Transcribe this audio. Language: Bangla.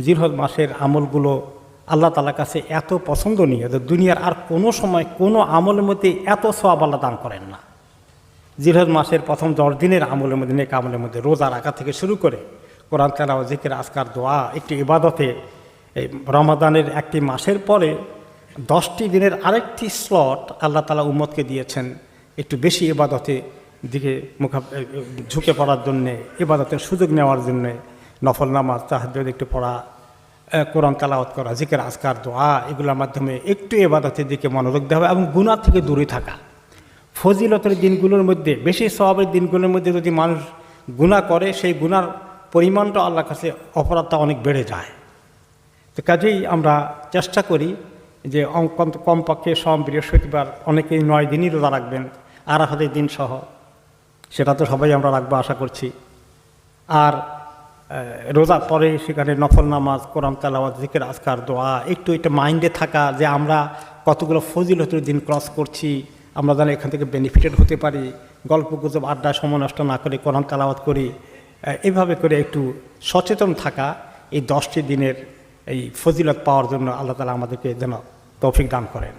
জিলহজ মাসের আমলগুলো আল্লাহ তাআলার কাছে এত পছন্দনীয় যে দুনিয়ার আর কোনো সময় কোনো আমলের মধ্যে এত সওয়াব আল্লাহ দান করেন না। জিলহজ মাসের প্রথম 10 দিনের আমলের মধ্যে, নেক আমলের মধ্যে রোজা রাখা থেকে শুরু করে কোরআন তেলাওয়াত, জিকির, আজকার, দোয়া, একটি ইবাদতে, এই রমাদানের একটি মাসের পরে 10টি দিনের আরেকটি স্লট আল্লাহ তাআলা উম্মতকে দিয়েছেন একটু বেশি ইবাদতে দিকে ঝুঁকে পড়ার জন্যে, ইবাদতের সুযোগ নেওয়ার জন্যে। নফল নামাজ, তাহাজ্জুদ একটু পড়া, কোরআন তেলাওয়াত করা, জিকির, আজকার, দোয়া, এগুলোর মাধ্যমে একটু ইবাদতের দিকে মনোযোগ দেওয়া হবে এবং গুনাহ থেকে দূরে থাকা। ফজিলতের দিনগুলোর মধ্যে, বেশি সওয়াবের দিনগুলোর মধ্যে যদি মানুষ গুনাহ করে, সেই গুনার পরিমাণটা আল্লাহর কাছে, অপরাধটা অনেক বেড়ে যায়। তো কাজেই আমরা চেষ্টা করি যে কমপক্ষে সোম, বৃহস্পতিবার, অনেকেই 9 দিনই রোজা রাখবেন, আরাফাতের দিন সহ, সেটা তো সবাই আমরা রাখবো আশা করছি। আর রোজার পরে সেখানে নফল নামাজ, কোরআন তেলাওয়াত, জিকির, আজকার, দোয়া, একটু এটা মাইন্ডে থাকা যে আমরা কতগুলো ফজিলতের দিন ক্রস করছি, আমরা যেন এখান থেকে বেনিফিটেড হতে পারি, গল্প গুজব, আড্ডা সময় নষ্ট না করে কোরআন তেলাওয়াত করি, এইভাবে করে একটু সচেতন থাকা, এই 10টি দিনের এই ফজিলত পাওয়ার জন্য আল্লাহ তাআলা আমাদেরকে যেন তৌফিক দান করেন।